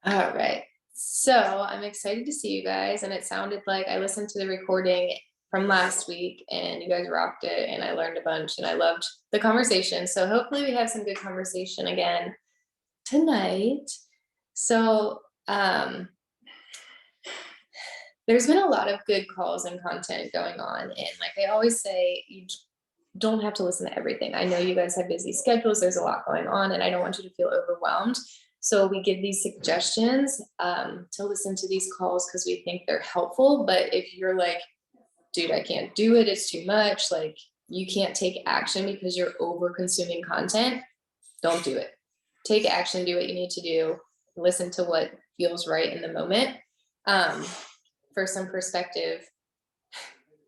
All right. So I'm excited to see you guys. And it sounded like I listened to the recording from last week and you guys rocked it and I learned a bunch and I loved the conversation. So hopefully we have some good conversation again tonight. So there's been a lot of good calls and content going on. And like I always say, don't have to listen to everything. I know you guys have busy schedules, there's a lot going on, and I don't want you to feel overwhelmed. So we give these suggestions to listen to these calls because we think they're helpful. But if you're like, dude, I can't do it, it's too much, like you can't take action because you're over consuming content, don't do it. Take action, do what you need to do, listen to what feels right in the moment. For some perspective,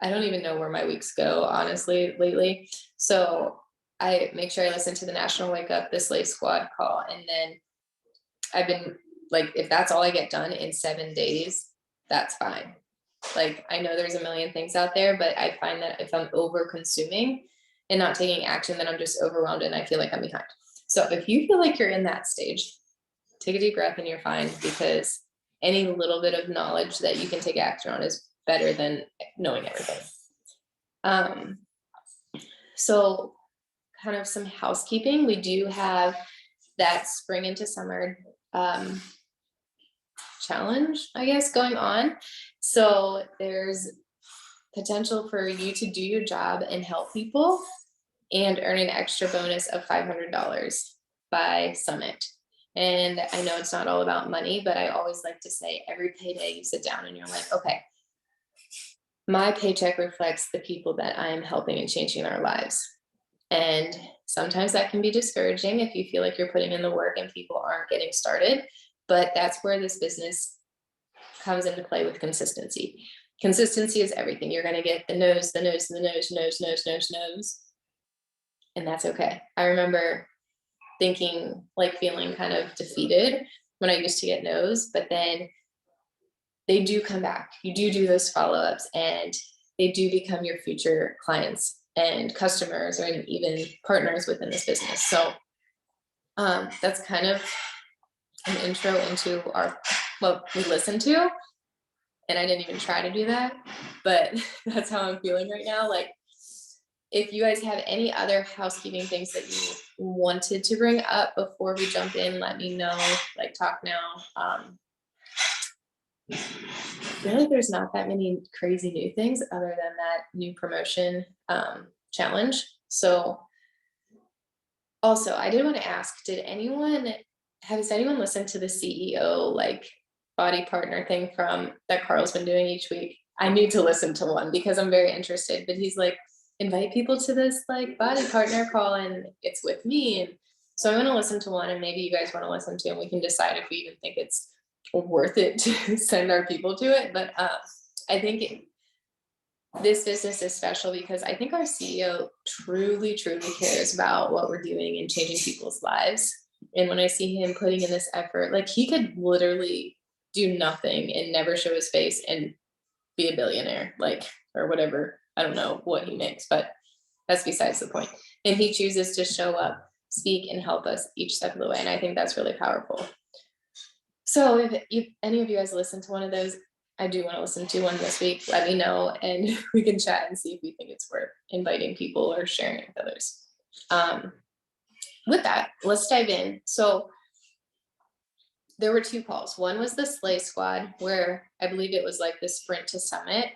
I don't even know where my weeks go, honestly, lately. So I make sure I listen to the National Wake Up, the Slay Squad call. And then I've been like, if that's all I get done in 7 days, that's fine. Like, I know there's a million things out there, but I find that if I'm over consuming and not taking action, then I'm just overwhelmed and I feel like I'm behind. So if you feel like you're in that stage, take a deep breath and you're fine, because any little bit of knowledge that you can take action on is better than knowing everything. So kind of some housekeeping. We do have that spring into summer challenge, I guess, going on. So there's potential for you to do your job and help people and earn an extra bonus of $500 by Summit. And I know it's not all about money, but I always like to say every payday you sit down and you're like, okay, my paycheck reflects the people that I am helping and changing their lives. And sometimes that can be discouraging if you feel like you're putting in the work and people aren't getting started. But that's where this business comes into play with consistency. Consistency is everything. You're going to get the no's, the no's, the no's, no's, no's, no's, no's. And that's okay. I remember thinking, like feeling kind of defeated when I used to get no's, but then they do come back. You do those follow-ups and they do become your future clients and customers or even partners within this business. So that's kind of an intro into what we listen to. And I didn't even try to do that, but that's how I'm feeling right now. Like, if you guys have any other housekeeping things that you wanted to bring up before we jump in, let me know, like talk now. Really, there's not that many crazy new things other than that new promotion challenge. So also, I did want to ask, has anyone listened to the CEO like body partner thing from that Carl's been doing each week? I need to listen to one because I'm very interested, but he's like, invite people to this like body partner call and it's with me. And so I'm going to listen to one and maybe you guys want to listen to and we can decide if we even think it's worth it to send our people to it. But I think this business is special because I think our CEO truly cares about what we're doing and changing people's lives. And when I see him putting in this effort, like he could literally do nothing and never show his face and be a billionaire, like, or whatever. I don't know what he makes, but that's besides the point. And he chooses to show up, speak, and help us each step of the way. And I think that's really powerful. So if any of you guys listen to one of those, I do want to listen to one this week. Let me know and we can chat and see if we think it's worth inviting people or sharing it with others. With that, let's dive in. So there were two calls. One was the Slay Squad, where I believe it was like the Sprint to Summit,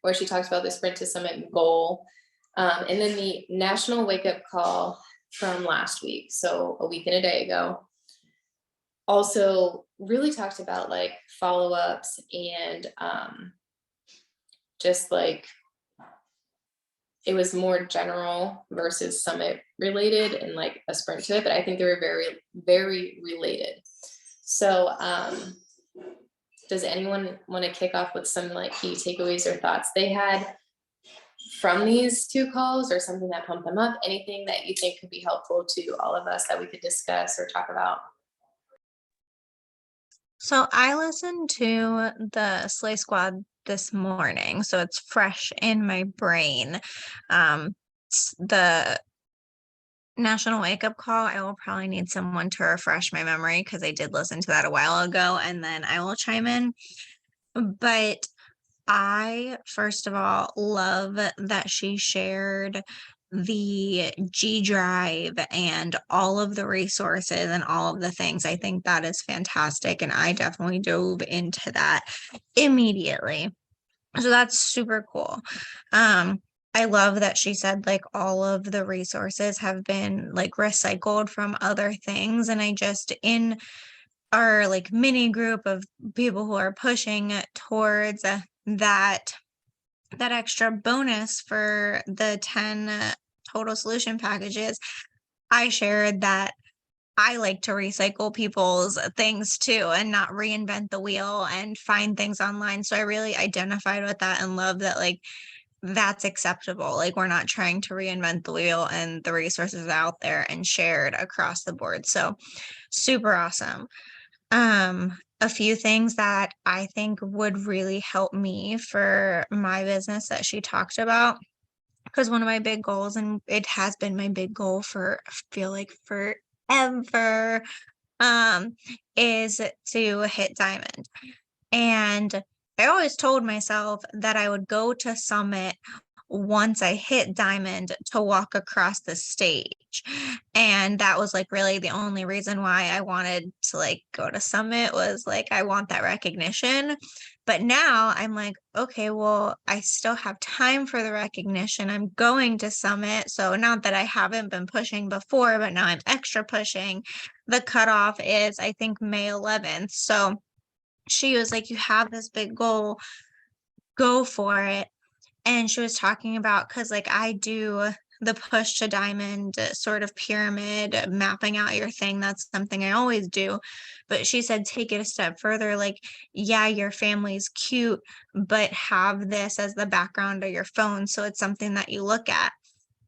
where she talks about the Sprint to Summit goal. And then the National Wake Up call from last week, so a week and a day ago, also really talked about like follow-ups and just like it was more general versus summit related and like a sprint to it, but I think they were very related. So does anyone want to kick off with some like key takeaways or thoughts they had from these two calls, or something that pumped them up? Anything that you think could be helpful to all of us that we could discuss or talk about? So I listened to the Slay Squad this morning, so it's fresh in my brain. The National Wake Up Call, I will probably need someone to refresh my memory because I did listen to that a while ago, and then I will chime in. But I, first of all, love that she shared the G Drive and all of the resources and all of the things. I think that is fantastic. And I definitely dove into that immediately. So that's super cool. I love that she said like all of the resources have been like recycled from other things. And I just, in our like mini group of people who are pushing towards that extra bonus for the 10 total solution packages, I shared that I like to recycle people's things too and not reinvent the wheel and find things online. So I really identified with that and love that like that's acceptable. Like we're not trying to reinvent the wheel and the resources out there and shared across the board. So super awesome. A few things that I think would really help me for my business that she talked about, because one of my big goals, and it has been my big goal for I feel like forever, um, is to hit diamond. And I always told myself that I would go to Summit once I hit diamond to walk across the stage. And that was like really the only reason why I wanted to like go to Summit was like I want that recognition. But now I'm like, okay, well, I still have time for the recognition. I'm going to Summit. So not that I haven't been pushing before, but now I'm extra pushing. The cutoff is, I think, May 11th. So she was like, you have this big goal, go for it. And she was talking about, because like I do the push to diamond sort of pyramid, mapping out your thing. That's something I always do. But she said, take it a step further. Like, yeah, your family's cute, but have this as the background of your phone. So it's something that you look at.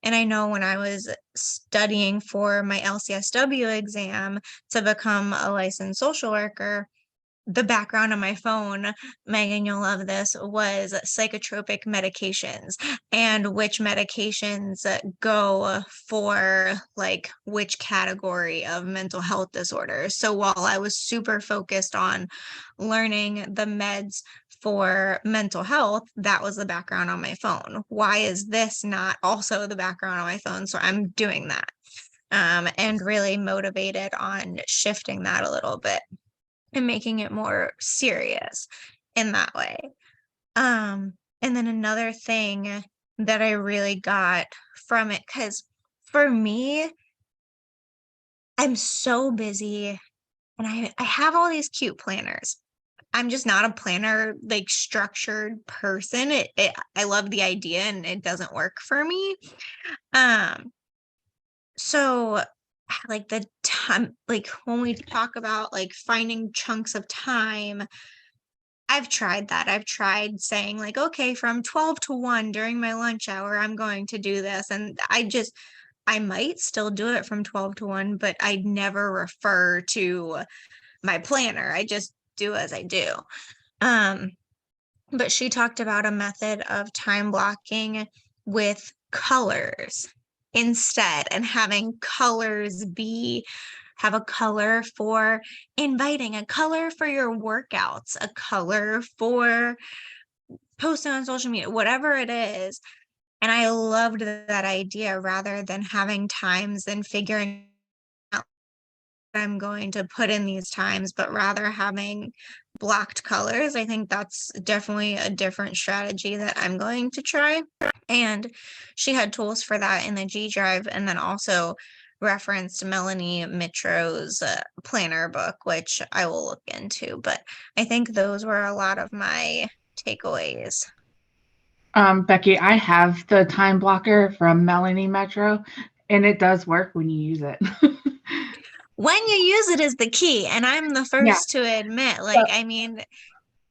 And I know when I was studying for my LCSW exam to become a licensed social worker, the background on my phone, Megan, you'll love this, was psychotropic medications and which medications go for like which category of mental health disorders. So while I was super focused on learning the meds for mental health, that was the background on my phone. Why is this not also the background on my phone? So I'm doing that. And really motivated on shifting that a little bit and making it more serious in that way. And then another thing that I really got from it, because for me, I'm so busy and I have all these cute planners. I'm just not a planner, like structured person. I love the idea and it doesn't work for me. Um, so like the time, like when we talk about like finding chunks of time, I've tried that. I've tried saying like, okay, from 12 to 1 during my lunch hour, I'm going to do this. And I might still do it from 12 to 1, but I never refer to my planner. I just do as I do. Um, but she talked about a method of time blocking with colors instead, and having colors have a color for inviting, a color for your workouts, a color for posting on social media, whatever it is. And I loved that idea, rather than having times and figuring out what I'm going to put in these times, but rather having blocked colors. I think that's definitely a different strategy that I'm going to try. And she had tools for that in the G Drive, and then also referenced Melanie Mitro's planner book, which I will look into. But I think those were a lot of my takeaways. Becky, I have the time blocker from Melanie Metro, and it does work when you use it. When you use it is the key, and I'm the Yeah. first to admit, So like, I mean,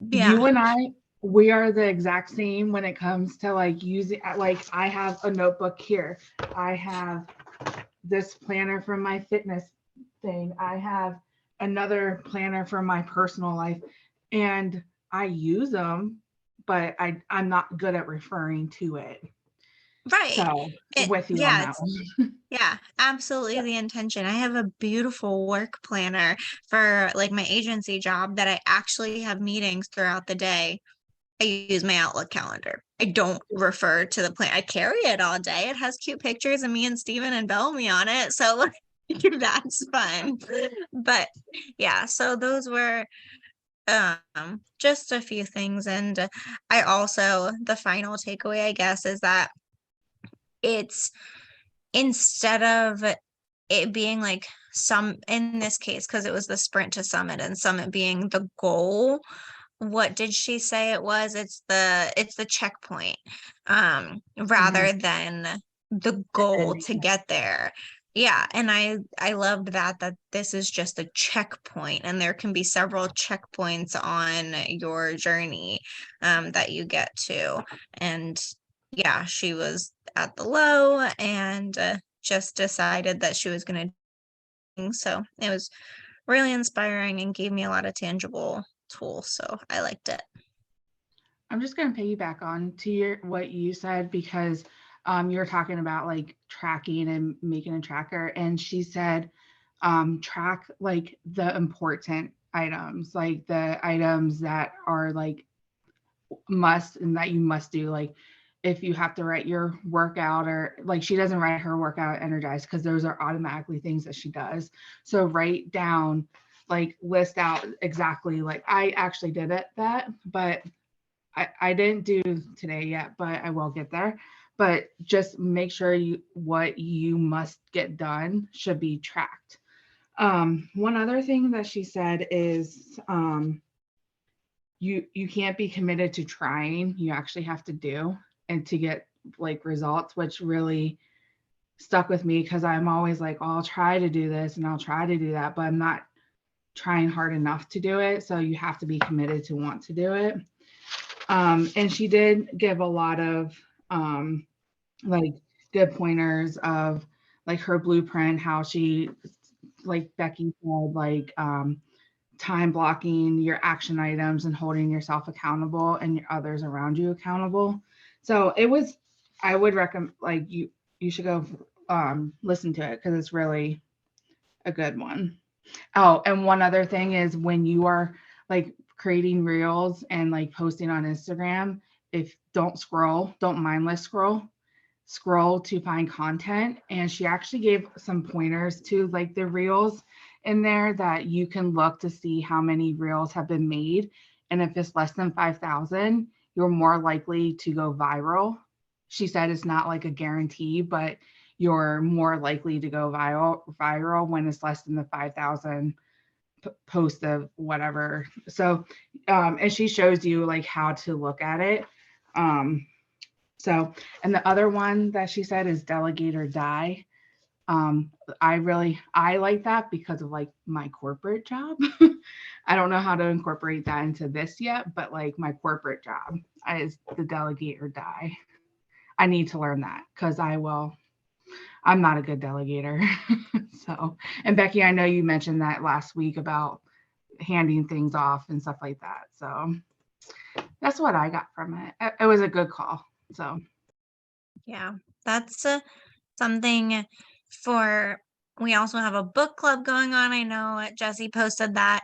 yeah. you and I, we are the exact same when it comes to like using, like, I have a notebook here. I have this planner from my fitness thing. I have another planner for my personal life, and I use them, but I'm not good at referring to it. Right. So with you on Yeah, that one. yeah, absolutely the intention. I have a beautiful work planner for like my agency job that I actually have meetings throughout the day. I use my Outlook calendar. I don't refer to the plan. I carry it all day. It has cute pictures of me and Steven and Bellamy on it. So like, that's fun. But yeah, so those were just a few things. And I also, the final takeaway, I guess, is that it's instead of it being like some in this case, because it was the sprint to summit and summit being the goal, what did she say it was? It's the checkpoint, rather than the goal to get there. Yeah, and I loved that this is just a checkpoint, and there can be several checkpoints on your journey that you get to. And yeah, she was at the low and just decided that she was going to. So it was really inspiring and gave me a lot of tangible tools. So I liked it. I'm just going to piggyback on to what you said, because you were talking about like tracking and making a tracker, and she said track like the important items, like the items that are like must and that you must do. Like if you have to write your workout, or like she doesn't write her workout energized because those are automatically things that she does. So write down, like list out exactly, like I actually did that, but I didn't do today yet, but I will get there. But just make sure what you must get done should be tracked. One other thing that she said is you can't be committed to trying. You actually have to do and to get like results, which really stuck with me, because I'm always like, oh, I'll try to do this and I'll try to do that, but I'm not trying hard enough to do it. So you have to be committed to want to do it. And she did give a lot of like good pointers of like her blueprint, how she, like Becky said, like time blocking your action items and holding yourself accountable and your others around you accountable. So it was, I would recommend, like you should go listen to it, because it's really a good one. Oh, and one other thing is, when you are like creating reels and like posting on Instagram, if don't mindless scroll to find content. And she actually gave some pointers to like the reels in there, that you can look to see how many reels have been made. And if it's less than 5,000, you're more likely to go viral. She said it's not like a guarantee, but you're more likely to go viral when it's less than the 5,000 post of whatever. So, and she shows you like how to look at it. So, and the other one that she said is delegate or die. I like that because of like my corporate job. I don't know how to incorporate that into this yet, but like my corporate job is the delegate or die. I need to learn that, because I'm not a good delegator. So, and Becky, I know you mentioned that last week about handing things off and stuff like that. So that's what I got from it. It was a good call. So Yeah, that's something for. We also have a book club going on. I know Jesse posted that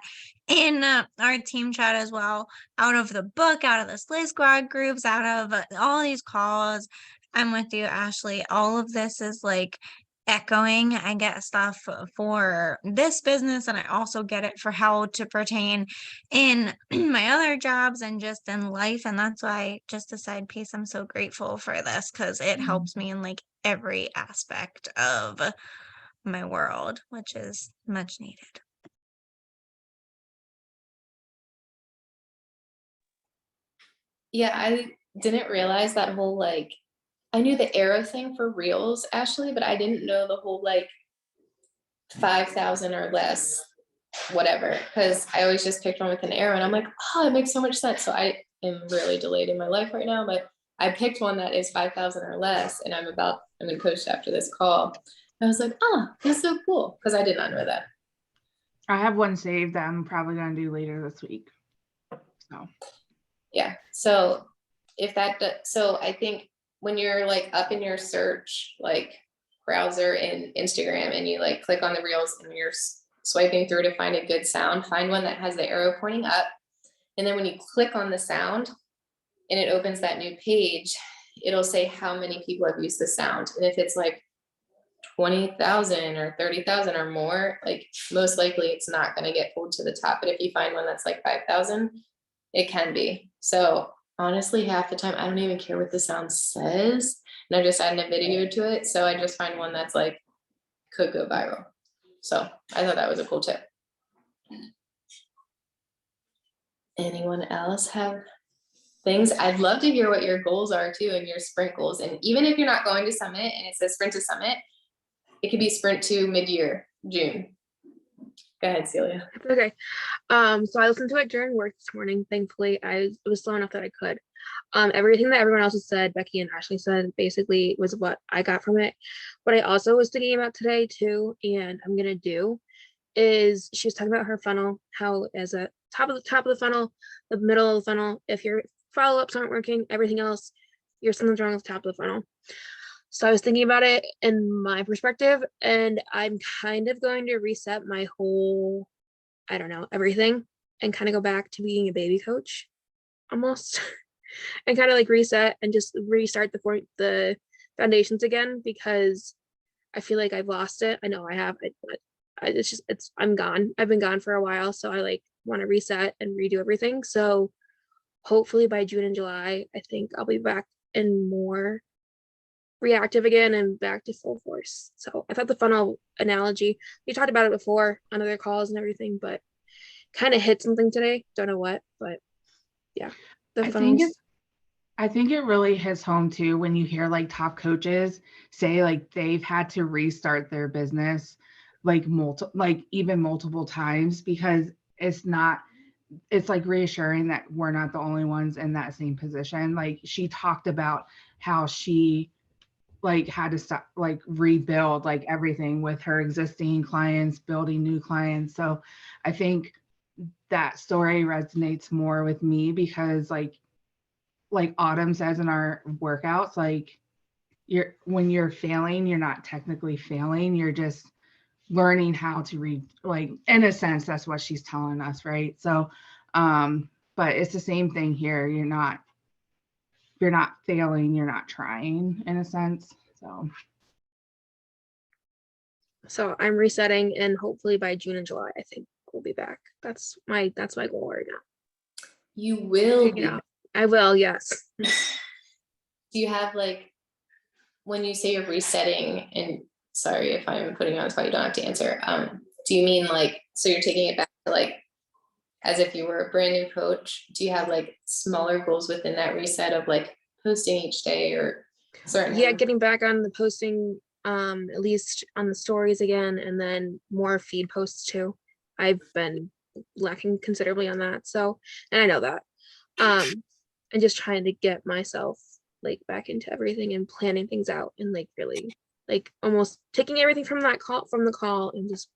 in our team chat as well. Out of the book, out of the Slay Squad groups, out of all these calls. I'm with you, Ashley. All of this is like echoing. I get stuff for this business, and I also get it for how to pertain in my other jobs and just in life. And that's why, just a side piece, I'm so grateful for this, because it helps me in like every aspect of my world, which is much needed. Yeah, I didn't realize that whole like, I knew the arrow thing for reels, Ashley, but I didn't know the whole like 5,000 or less, whatever. Because I always just picked one with an arrow, and I'm like, oh, it makes so much sense. So I am really delayed in my life right now, but I picked one that is 5,000 or less, and I'm gonna post after this call. I was like, oh, that's so cool, because I did not know that. I have one saved that I'm probably going to do later this week. So Yeah. So if that, so I think when you're like up in your search, like browser in Instagram and you like click on the reels and you're swiping through to find a good sound, find one that has the arrow pointing up. And then when you click on the sound and it opens that new page, it'll say how many people have used the sound. And if it's like 20,000 or 30,000 or more, like most likely it's not going to get pulled to the top. But if you find one that's like 5,000, it can be. So honestly, half the time I don't even care what the sound says. And I just add a video to it. So I just find one that's like could go viral. So I thought that was a cool tip. Anyone else have things? I'd love to hear what your goals are too and your sprint goals. And even if you're not going to Summit and it says sprint to Summit, it could be sprint to mid-year, June. Go ahead, Celia. It's okay. So I listened to it during work this morning. Thankfully, it was slow enough that I could. Everything that everyone else has said, Becky and Ashley said, basically was what I got from it. What I also was thinking about today too, and I'm gonna do, is she was talking about her funnel, how as a top of the funnel, the middle of the funnel, if your follow-ups aren't working, everything else, something's wrong with the top of the funnel. So I was thinking about it in my perspective, and I'm kind of going to reset my whole, I don't know, everything, and kind of go back to being a baby coach almost, and kind of like reset and just restart the foundations again, because I feel like I've lost it. I know I have, but I'm gone. I've been gone for a while, so I like want to reset and redo everything. So hopefully by June and July, I think I'll be back and more reactive again and back to full force. So I thought the funnel analogy, we talked about it before on other calls and everything, but kind of hit something today. Don't know what, but yeah. I think it really hits home too when you hear like top coaches say like they've had to restart their business like even multiple times, because it's like reassuring that we're not the only ones in that same position. Like she talked about how she like had to stop, like rebuild like everything with her existing clients, building new clients. So I think that story resonates more with me because like Autumn says in our workouts, like when you're failing, you're not technically failing, you're just learning how to read, like in a sense, that's what she's telling us, right? So but it's the same thing here. You're not failing, you're not trying in a sense. So I'm resetting, and hopefully by June and July, I think we'll be back. That's my goal right now. You will be. I will, yes. Do you have like, when you say you're resetting, and sorry if I'm putting you on the spot, you don't have to answer. Do you mean like, so you're taking it back to like, as if you were a brand new coach? Do you have like smaller goals within that reset of like posting each day or certain? Yeah, getting back on the posting, at least on the stories again, and then more feed posts too. I've been lacking considerably on that. So, and I know that. And just trying to get myself like back into everything and planning things out and like really like almost taking everything from the call and just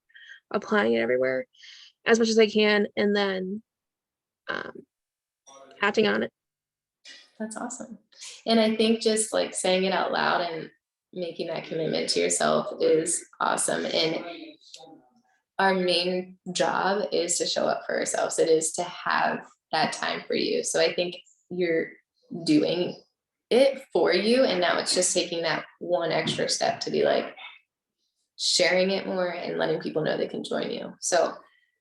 applying it everywhere as much as I can, and then acting on it. That's awesome. And I think just like saying it out loud and making that commitment to yourself is awesome. And our main job is to show up for ourselves. It is to have that time for you. So I think you're doing it for you. And now it's just taking that one extra step to be like sharing it more and letting people know they can join you. So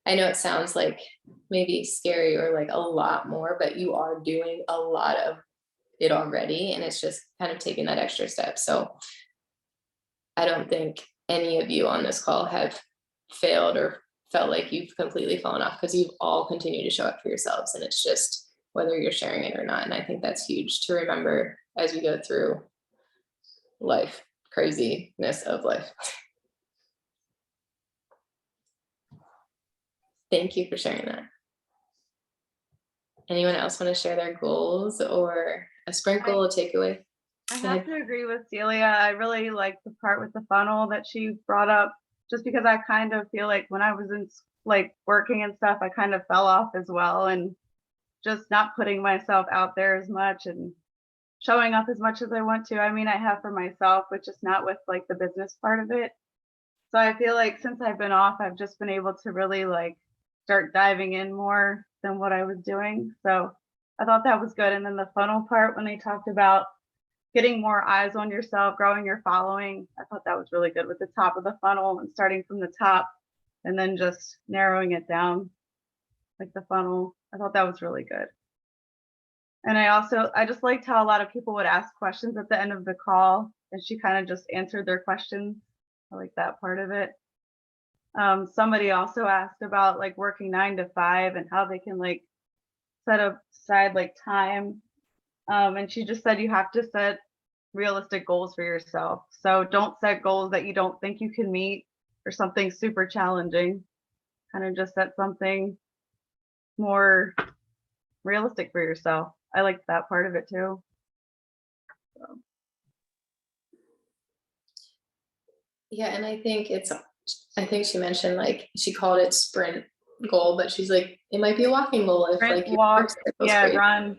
I know it sounds like maybe scary or like a lot more, but you are doing a lot of it already. And it's just kind of taking that extra step. So I don't think any of you on this call have failed or felt like you've completely fallen off, because you've all continued to show up for yourselves. And it's just whether you're sharing it or not. And I think that's huge to remember as we go through life, craziness of life. Thank you for sharing that. Anyone else want to share their goals or a sprint goal, a takeaway? I have to agree with Celia. I really like the part with the funnel that she brought up, just because I kind of feel like when I was in like working and stuff, I kind of fell off as well, and just not putting myself out there as much and showing up as much as I want to. I mean, I have for myself, but just not with like the business part of it. So I feel like since I've been off, I've just been able to really like start diving in more than what I was doing. So I thought that was good. And then the funnel part, when they talked about getting more eyes on yourself, growing your following, I thought that was really good with the top of the funnel and starting from the top and then just narrowing it down like the funnel. I thought that was really good. And I just liked how a lot of people would ask questions at the end of the call and she kind of just answered their questions. I like that part of it. Somebody also asked about like working 9 to 5 and how they can like set aside like time. And she just said you have to set realistic goals for yourself. So don't set goals that you don't think you can meet or something super challenging. Kind of just set something more realistic for yourself. I liked that part of it too. So. Yeah, and I think she mentioned like she called it sprint goal, but she's like, it might be a walking goal if Sprint, like your walk, work schedule's yeah, crazy. run.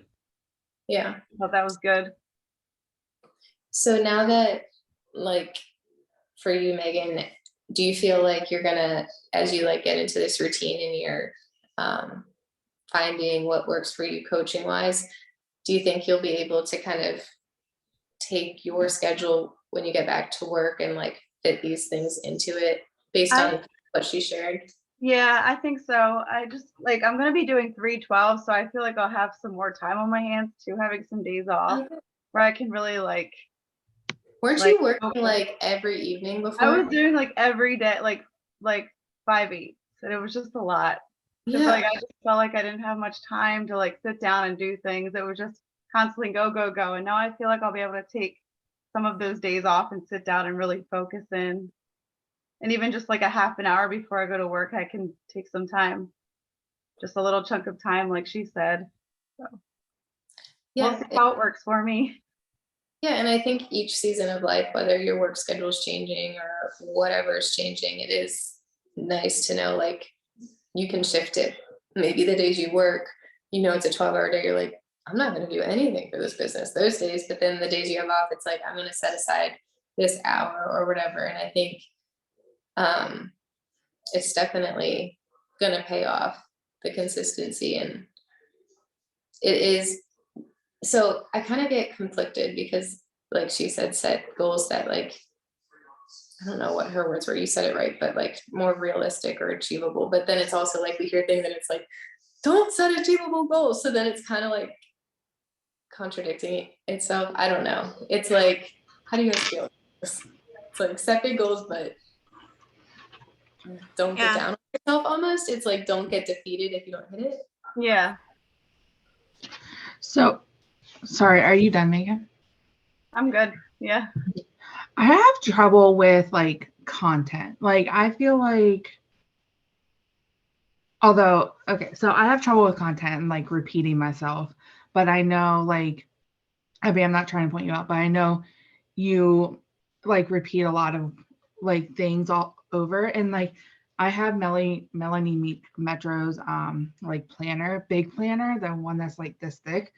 Yeah. I thought that was good. So now that like for you, Megan, do you feel like you're gonna, as you like get into this routine and you're finding what works for you coaching wise, do you think you'll be able to kind of take your schedule when you get back to work and like fit these things into it based on what she shared? Yeah, I think so. I just like, I'm going to be doing 3/12. So I feel like I'll have some more time on my hands too, having some days off where I can really like. Weren't you working like every evening before? I was doing like every day, like 5/8. And it was just a lot. Yeah. Like I just felt like I didn't have much time to like sit down and do things. It was just constantly go, go, go. And now I feel like I'll be able to take some of those days off and sit down and really focus in. And even just like a half an hour before I go to work, I can take some time, just a little chunk of time, like she said. So yeah, we'll see how it works for me. Yeah, and I think each season of life, whether your work schedule is changing or whatever is changing, it is nice to know like you can shift it. Maybe the days you work, you know, it's a 12-hour day, you're like, I'm not going to do anything for this business those days. But then the days you have off, it's like, I'm going to set aside this hour or whatever. And I think it's definitely going to pay off, the consistency. And it is, so I kind of get conflicted because like she said, set goals that like, I don't know what her words were, you said it right, but like more realistic or achievable. But then it's also like we hear things and it's like, don't set achievable goals. So then it's kind of like contradicting itself. I don't know. It's like, how do you guys feel? It's like set big goals, but don't get down on yourself almost. It's like, don't get defeated if you don't hit it. Yeah. So, sorry, are you done, Megan? I'm good. Yeah. I have trouble with like content. Like I feel like, although, okay, so I have trouble with content and like repeating myself, but I know like, I mean, I'm not trying to point you out, but I know you like repeat a lot of like things all over. And like, I have Melanie Metro's like planner, big planner, the one that's like this thick.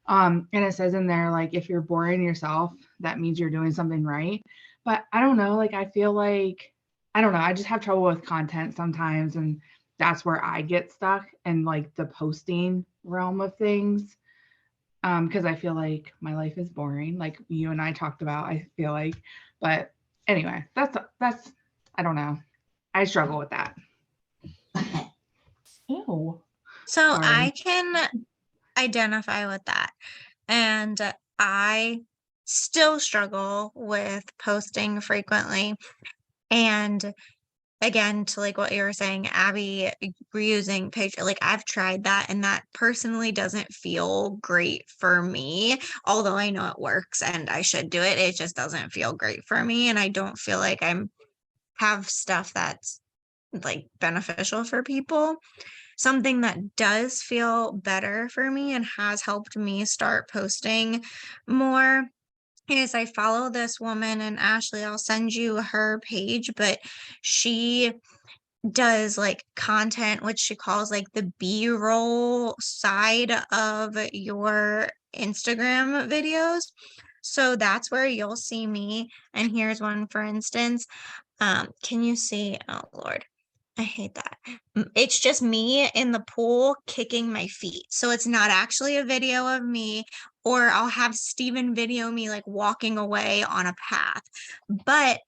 And it says in there, like, if you're boring yourself, that means you're doing something right. But I don't know, like, I feel like, I don't know, I just have trouble with content sometimes. And that's where I get stuck in like the posting realm of things. Because I feel like my life is boring, like you and I talked about, I feel like. But anyway, that's I don't know. I struggle with that. Ew. So Sorry. I can identify with that. And I still struggle with posting frequently. And again, to like what you were saying, Abby, reusing picture, like I've tried that and that personally doesn't feel great for me. Although I know it works and I should do it, it just doesn't feel great for me. And I don't feel like have stuff that's like beneficial for people. Something that does feel better for me and has helped me start posting more is I follow this woman, and Ashley, I'll send you her page, but she does like content, which she calls like the B-roll side of your Instagram videos. So that's where you'll see me. And here's one, for instance. Can you see? Oh Lord, I hate that. It's just me in the pool kicking my feet. So it's not actually a video of me, or I'll have Steven video me like walking away on a path. But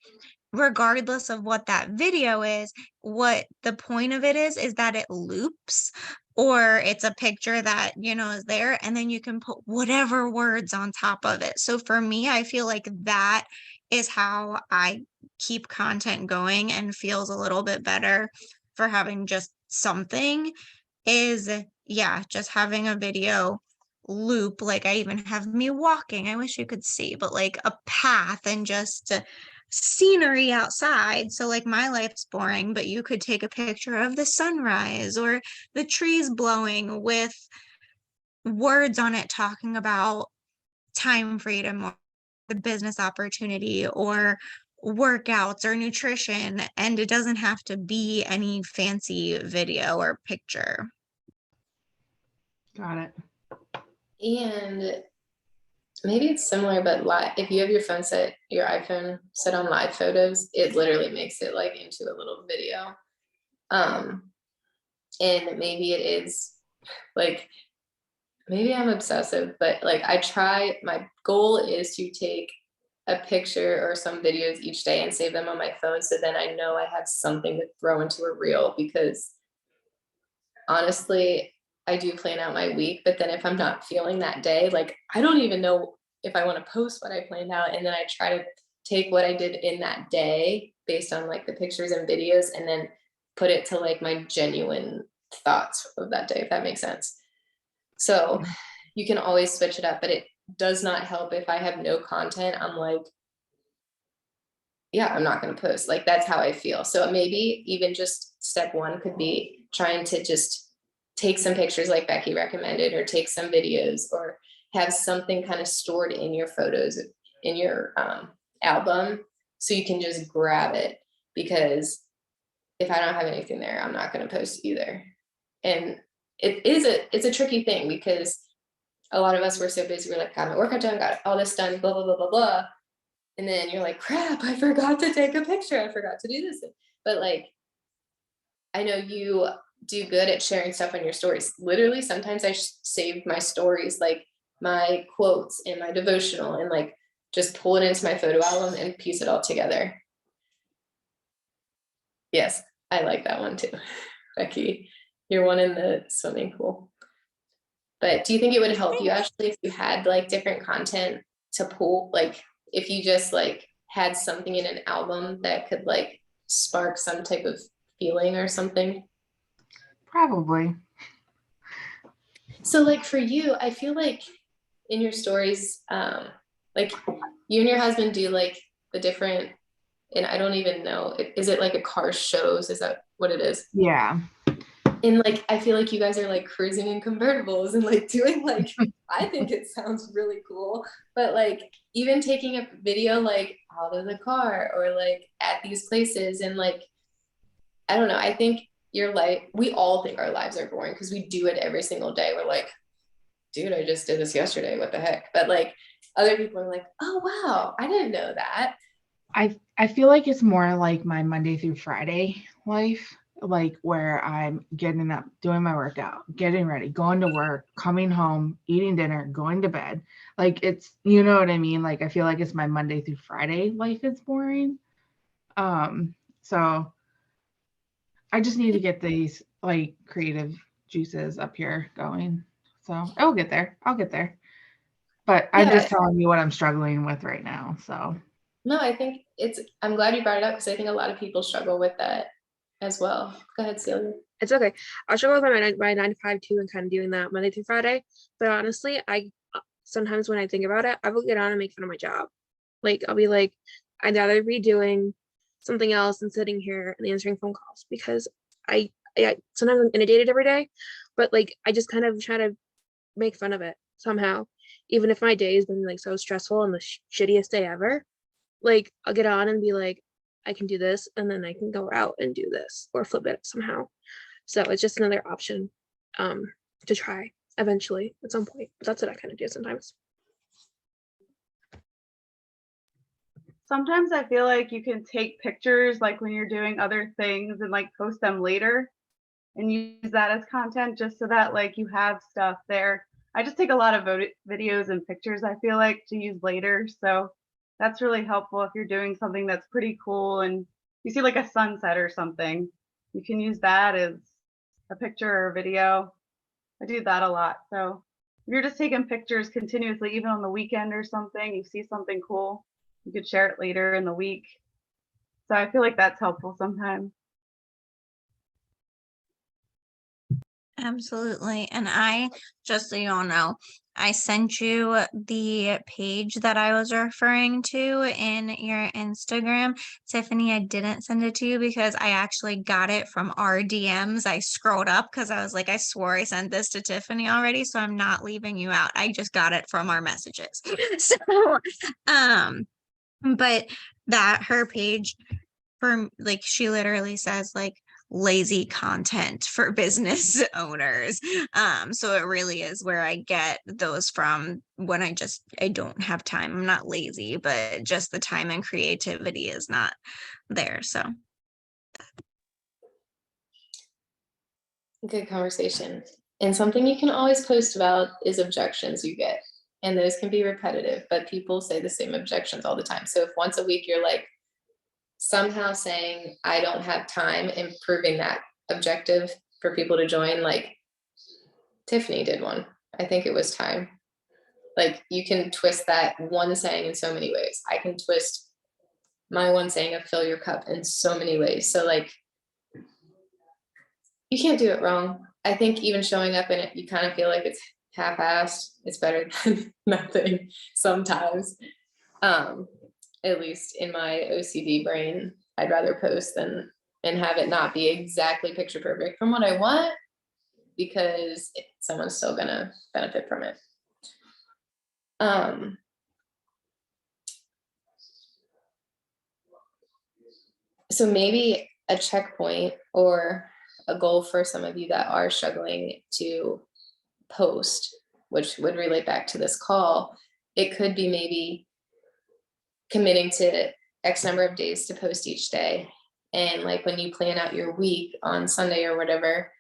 regardless of what that video is, what the point of it is that it loops, or it's a picture that, is there, and then you can put whatever words on top of it. So for me, I feel like that is how I keep content going and feels a little bit better for having just something is, yeah, just having a video loop. Like I even have me walking. I wish you could see, but like a path and just scenery outside. So like my life's boring, but you could take a picture of the sunrise or the trees blowing with words on it talking about time freedom or the business opportunity or workouts or nutrition. And it doesn't have to be any fancy video or picture. Got it. And maybe it's similar, but if you have your iPhone set on live photos, it literally makes it like into a little video. And maybe it is like, maybe I'm obsessive, but like my goal is to take a picture or some videos each day and save them on my phone. So then I know I have something to throw into a reel, because honestly, I do plan out my week, but then if I'm not feeling that day, like I don't even know if I want to post what I planned out. And then I try to take what I did in that day based on like the pictures and videos and then put it to like my genuine thoughts of that day, if that makes sense. So you can always switch it up, but it does not help if I have no content. I'm like, yeah, I'm not going to post. Like that's how I feel. So maybe even just step one could be trying to just take some pictures like Becky recommended, or take some videos, or have something kind of stored in your photos in your album so you can just grab it, because if I don't have anything there, I'm not going to post either. And it's a tricky thing, because a lot of us were so busy, we're like, got my workout done, got all this done, blah blah blah blah blah, and then you're like, crap, I forgot to take a picture, I forgot to do this. But like, I know you do good at sharing stuff on your stories. Literally, sometimes I save my stories, like my quotes and my devotional, and like just pull it into my photo album and piece it all together. Yes, I like that one too. Becky, you're one in the swimming pool. But do you think it would help you actually if you had like different content to pull? Like if you just like had something in an album that could like spark some type of feeling or something? Probably. So like for you, I feel like in your stories, like you and your husband do like the different, and I don't even know, is it like a car shows? Is that what it is? Yeah. And like, I feel like you guys are like cruising in convertibles and like doing like, I think it sounds really cool, but like even taking a video like out of the car or like at these places, and like, I don't know, I think your life, we all think our lives are boring because we do it every single day. We're like, dude, I just did this yesterday, what the heck? But like other people are like, oh wow, I didn't know that. I feel like it's more like my Monday through Friday life, like where I'm getting up, doing my workout, getting ready, going to work, coming home, eating dinner, going to bed. Like it's, you know what I mean? Like I feel like it's my Monday through Friday life is boring. So I just need to get these like creative juices up here going. So I'll get there. I'll get there. But I'm Yeah. just telling you what I'm struggling with right now. So No, I think I'm glad you brought it up, because I think a lot of people struggle with that as well. Go ahead, Celia. It's okay. I struggle with my 9 to 5 too, and kind of doing that Monday through Friday. But honestly, I sometimes when I think about it, I will get on and make fun of my job. Like I'll be like, I'd rather be doing something else than sitting here and answering phone calls, because I sometimes I'm inundated every day, but like I just kind of try to make fun of it somehow, even if my day has been like so stressful and the shittiest day ever. Like I'll get on and be like, I can do this, and then I can go out and do this or flip it somehow. So it's just another option to try. eventually at some point. But that's what I kind of do sometimes. Sometimes I feel like you can take pictures like when you're doing other things and like post them later and use that as content just so that like you have stuff there. I just take a lot of videos and pictures, I feel like, to use later. So that's really helpful if you're doing something that's pretty cool and you see like a sunset or something. You can use that as a picture or a video. I do that a lot. So if you're just taking pictures continuously, even on the weekend or something, you see something cool, you could share it later in the week. So I feel like that's helpful sometimes. Absolutely. And I, just so you all know, I sent you the page that I was referring to in your Instagram. Tiffany, I didn't send it to you because I actually got it from our DMs. I scrolled up because I was like, I swore I sent this to Tiffany already, so I'm not leaving you out. I just got it from our messages. So, but that her page, for like, she literally says like lazy content for business owners. So it really is where I get those from when I don't have time. I'm not lazy, but just the time and creativity is not there. So Good conversation. And something you can always post about is objections you get. And those can be repetitive, but people say the same objections all the time. So if once a week you're like somehow saying, I don't have time, and proving that objective for people to join, like Tiffany did one. I think it was time. Like you can twist that one saying in so many ways. I can twist my one saying of fill your cup in so many ways. So like you can't do it wrong. I think even showing up in it, you kind of feel like it's half-assed. It's better than nothing sometimes. At least in my OCD brain, I'd rather post than and have it not be exactly picture perfect from what I want, because someone's still gonna benefit from it. So maybe a checkpoint or a goal for some of you that are struggling to post, which would relate back to this call, it could be maybe committing to X number of days to post each day. And like when you plan out your week on Sunday or whatever,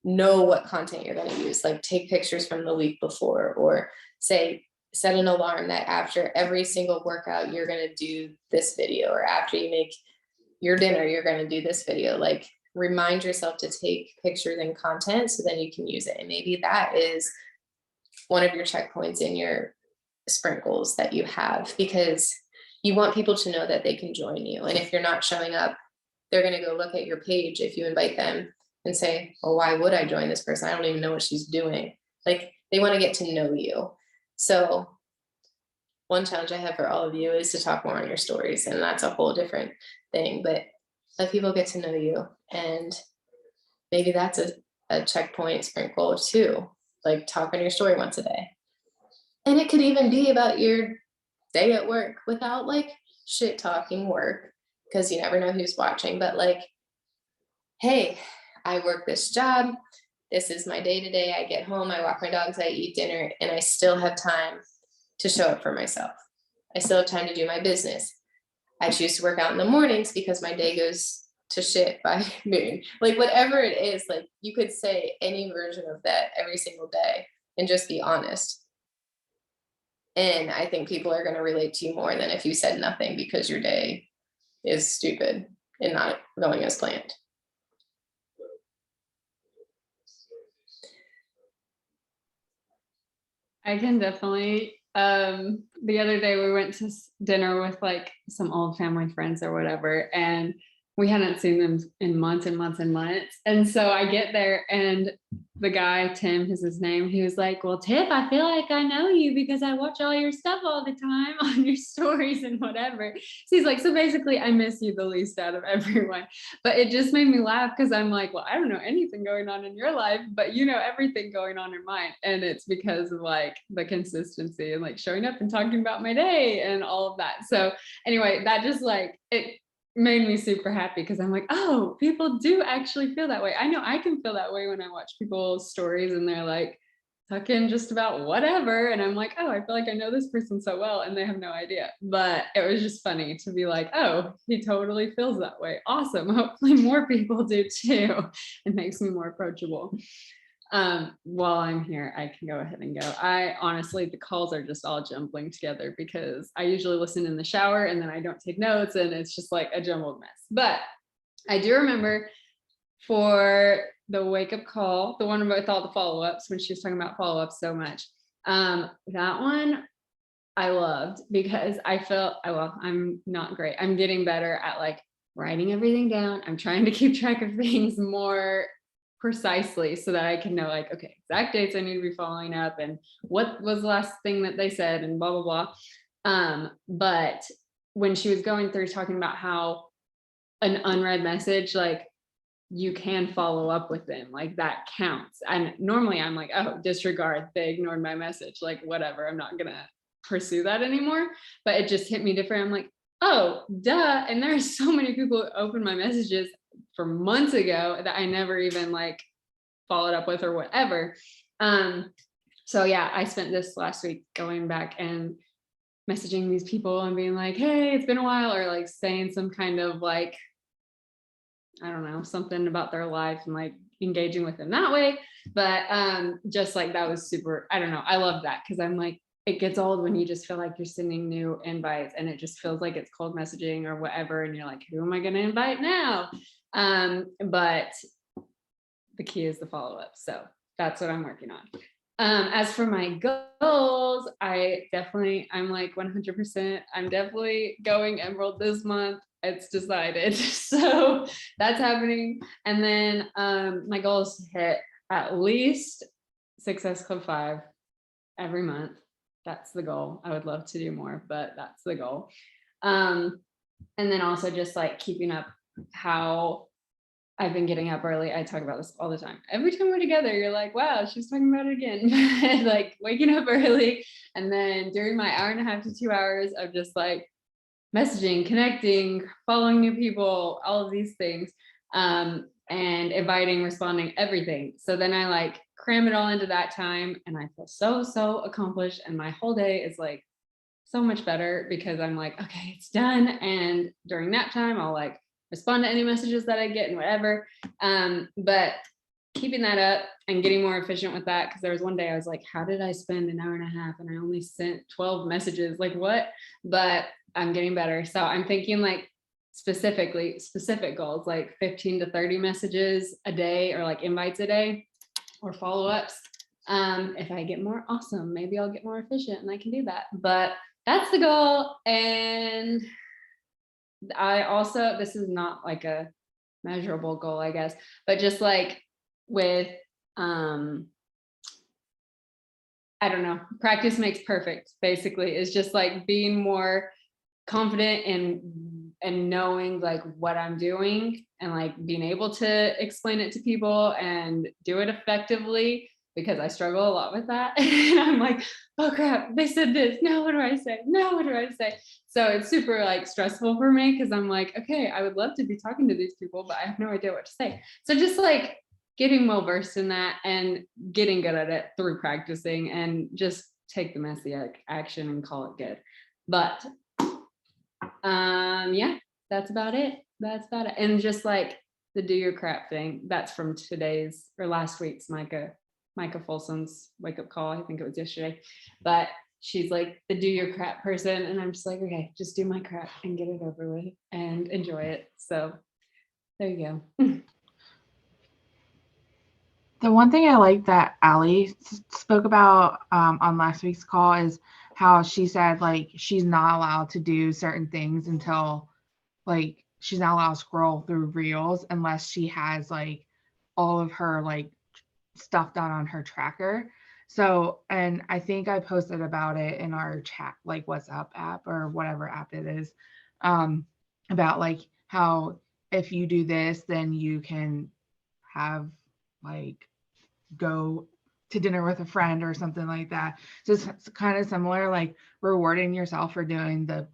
know what content you're going to use. Like take pictures from the week before, or say, set an alarm that after every single workout, you're going to do this video, or after you make your dinner, you're going to do this video. Like remind yourself to take pictures and content so then you can use it. And maybe that is one of your checkpoints in your sprint goals that you have, because you want people to know that they can join you. And if you're not showing up, they're going to go look at your page if you invite them and say, well, why would I join this person? I don't even know what she's doing. Like they want to get to know you. So one challenge I have for all of you is to talk more on your stories. And that's a whole different thing, but let people get to know you. And maybe that's a checkpoint sprint goal too. Like talk on your story once a day. And it could even be about your day at work without like shit talking work, because you never know who's watching, but like, hey, I work this job. This is my day to day. I get home, I walk my dogs, I eat dinner, and I still have time to show up for myself. I still have time to do my business. I choose to work out in the mornings because my day goes to shit by noon. Like whatever it is, like you could say any version of that every single day and just be honest. And I think people are going to relate to you more than if you said nothing because your day is stupid and not going as planned. I can definitely. The other day we went to dinner with like some old family friends or whatever, and we hadn't seen them in months and months and months. And so I get there and the guy, Tim is his name, he was like, well, Tiff, I feel like I know you because I watch all your stuff all the time on your stories and whatever. So he's like, so basically I miss you the least out of everyone. But it just made me laugh because I'm like, well, I don't know anything going on in your life, but you know everything going on in mine. And it's because of like the consistency and like showing up and talking about my day and all of that. So anyway, that just like, made me super happy because I'm like, oh, people do actually feel that way. I know I can feel that way when I watch people's stories and they're like talking just about whatever. And I'm like, oh, I feel like I know this person so well and they have no idea. But it was just funny to be like, oh, he totally feels that way. Awesome. Hopefully more people do too. It makes me more approachable. While I'm here, I can go ahead and go. I honestly, the calls are just all jumbling together because I usually listen in the shower and then I don't take notes and it's just like a jumbled mess. But I do remember for the wake up call, the one with all the follow-ups when she was talking about follow-ups so much. That one I loved because I felt, well, I'm not great. I'm getting better at like writing everything down. I'm trying to keep track of things more precisely so that I can know like, okay, exact dates I need to be following up and what was the last thing that they said and blah, blah, blah. But when she was going through talking about how an unread message, like you can follow up with them, like that counts. And normally I'm like, oh, disregard, they ignored my message, like whatever, I'm not gonna pursue that anymore. But it just hit me different. I'm like, oh, duh. And there are so many people who open my messages from months ago that I never even like followed up with or whatever. So yeah, I spent this last week going back and messaging these people and being like, hey, it's been a while, or like saying some kind of like, I don't know, something about their life and like engaging with them that way. But just like that was super, I don't know, I love that because I'm like, it gets old when you just feel like you're sending new invites and it just feels like it's cold messaging or whatever. And you're like, who am I going to invite now? But the key is the follow-up. So that's what I'm working on. As for my goals, I'm like 100%, I'm definitely going Emerald this month. It's decided. So that's happening. And then my goal is to hit at least Success Club 5 every month. That's the goal. I would love to do more, but that's the goal. And then also just like keeping up how I've been getting up early. I talk about this all the time. Every time we're together, you're like, wow, she's talking about it again. Like waking up early. And then during my hour and a half to 2 hours of just like messaging, connecting, following new people, all of these things, and inviting, responding, everything. So then I like cram it all into that time and I feel so accomplished. And my whole day is like so much better because I'm like, okay, it's done. And during that time, I'll like respond to any messages that I get and whatever. But keeping that up and getting more efficient with that, because there was one day I was like, how did I spend an hour and a half and I only sent 12 messages? Like what? But I'm getting better. So I'm thinking like specific goals, like 15 to 30 messages a day or like invites a day or follow-ups. If I get more, awesome. Maybe I'll get more efficient and I can do that. But that's the goal. And I also, this is not like a measurable goal, I guess, but just like with, I don't know, practice makes perfect, basically. It's just like being more confident and knowing like what I'm doing and like being able to explain it to people and do it effectively, because I struggle a lot with that. And I'm like, oh crap, they said this. Now what do I say? Now what do I say? So it's super like stressful for me because I'm like, okay, I would love to be talking to these people, but I have no idea what to say. So just like getting well versed in that and getting good at it through practicing and just take the messy action and call it good. But yeah, that's about it. And just like the do your crap thing, that's from today's or last week's Micah Folsom's wake up call. I think it was yesterday, but she's like the do your crap person. And I'm just like, okay, just do my crap and get it over with and enjoy it. So there you go. The one thing I like that Allie spoke about on last week's call is how she said like she's not allowed to do certain things until like she's not allowed to scroll through reels unless she has like all of her like stuff done on her tracker. So, and I think I posted about it in our chat, like WhatsApp app or whatever app it is, about like how if you do this, then you can have like go to dinner with a friend or something like that. So it's kind of similar, like rewarding yourself for doing the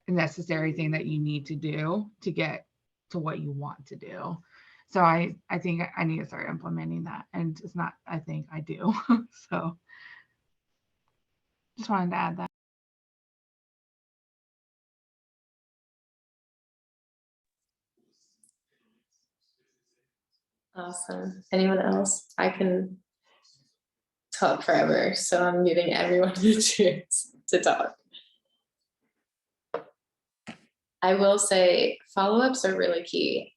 necessary thing that you need to do to get to what you want to do. So I think I need to start implementing that. And it's not, I think I do. So just wanted to add that. Awesome. Anyone else? I can talk forever, so I'm giving everyone the chance to talk. I will say follow-ups are really key.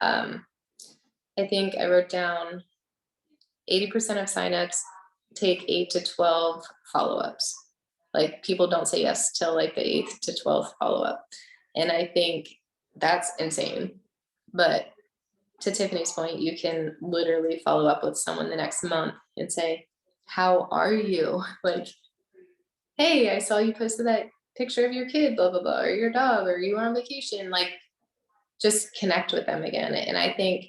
I think I wrote down 80% of signups take 8 to 12 follow-ups. Like people don't say yes till like the 8th to 12th follow-up. And I think that's insane. But to Tiffany's point, you can literally follow up with someone the next month and say, how are you? Like, hey, I saw you posted that picture of your kid, blah, blah, blah, or your dog, or you were on vacation. Like, just connect with them again. And I think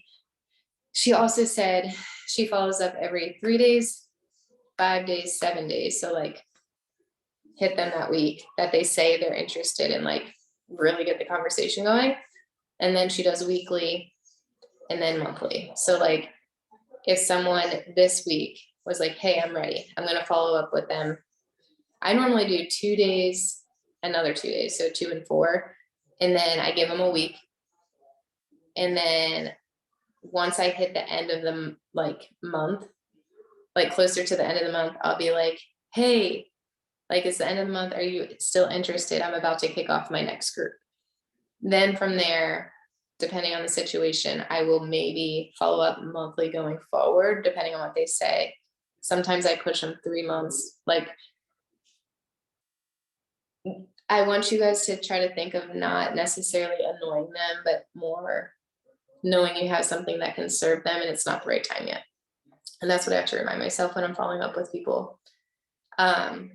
she also said she follows up every 3 days, 5 days, 7 days. So like hit them that week that they say they're interested in, like really get the conversation going. And then she does weekly and then monthly. So like if someone this week was like, hey, I'm ready, I'm going to follow up with them. I normally do 2 days, another 2 days. So 2 and 4. And then I give them a week. And then once I hit the end of the like month, like closer to the end of the month, I'll be like, hey, like it's the end of the month. Are you still interested? I'm about to kick off my next group. Then from there, depending on the situation, I will maybe follow up monthly going forward, depending on what they say. Sometimes I push them 3 months. Like I want you guys to try to think of not necessarily annoying them, but more knowing you have something that can serve them and it's not the right time yet. And that's what I have to remind myself when I'm following up with people. I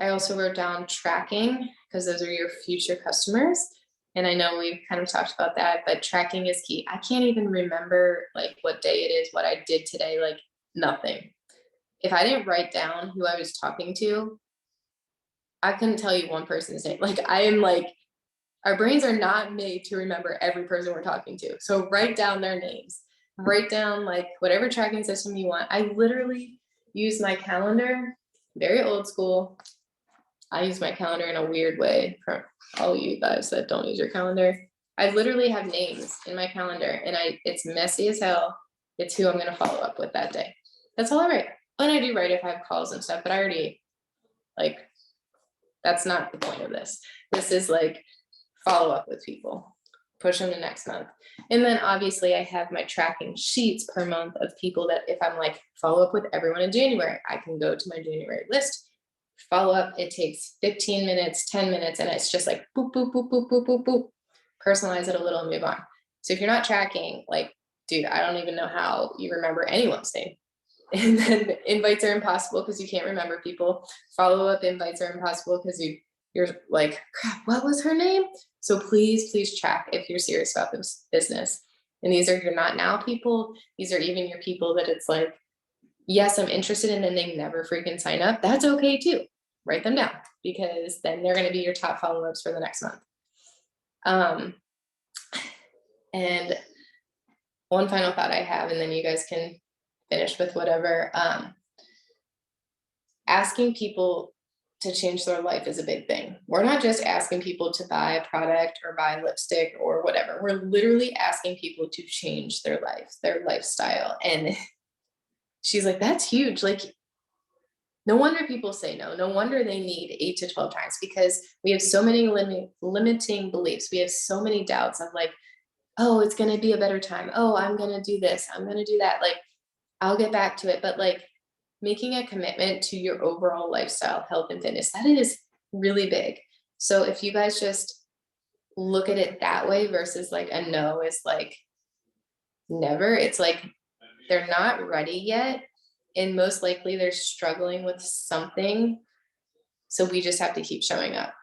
also wrote down tracking because those are your future customers. And I know we've kind of talked about that, but tracking is key. I can't even remember like what day it is, what I did today, like nothing. If I didn't write down who I was talking to, I couldn't tell you one person's name. Like I am like, our brains are not made to remember every person we're talking to. So write down their names, write down like whatever tracking system you want. I literally use my calendar, very old school. I use my calendar in a weird way for all you guys that don't use your calendar. I literally have names in my calendar and it's messy as hell. It's who I'm gonna follow up with that day. That's all I write. And I do write if I have calls and stuff, but I already like, that's not the point of this. This is like follow up with people, push them to next month. And then obviously I have my tracking sheets per month of people that if I'm like follow up with everyone in January, I can go to my January list, follow up. It takes 15 minutes, 10 minutes, and it's just like boop, boop, boop, boop, boop, boop, boop, personalize it a little and move on. So if you're not tracking, like, dude, I don't even know how you remember anyone's name. And then invites are impossible because you can't remember people. Follow up invites are impossible because you're like, crap, what was her name? So please track if you're serious about this business. And these are your not now people. These are even your people that it's like, yes, I'm interested in, and they never freaking sign up. That's okay too. Write them down because then they're going to be your top follow-ups for the next month. And one final thought I have, and then you guys can finish with whatever. Asking people to change their life is a big thing. We're not just asking people to buy a product or buy lipstick or whatever. We're literally asking people to change their life, their lifestyle. And she's like, that's huge. Like, no wonder people say no. No wonder they need 8 to 12 times because we have so many limiting beliefs. We have so many doubts of like, oh, it's going to be a better time. Oh, I'm going to do this. I'm going to do that. Like, I'll get back to it. But like making a commitment to your overall lifestyle, health and fitness, that is really big. So if you guys just look at it that way versus like a no is like never, it's like they're not ready yet. And most likely they're struggling with something. So we just have to keep showing up.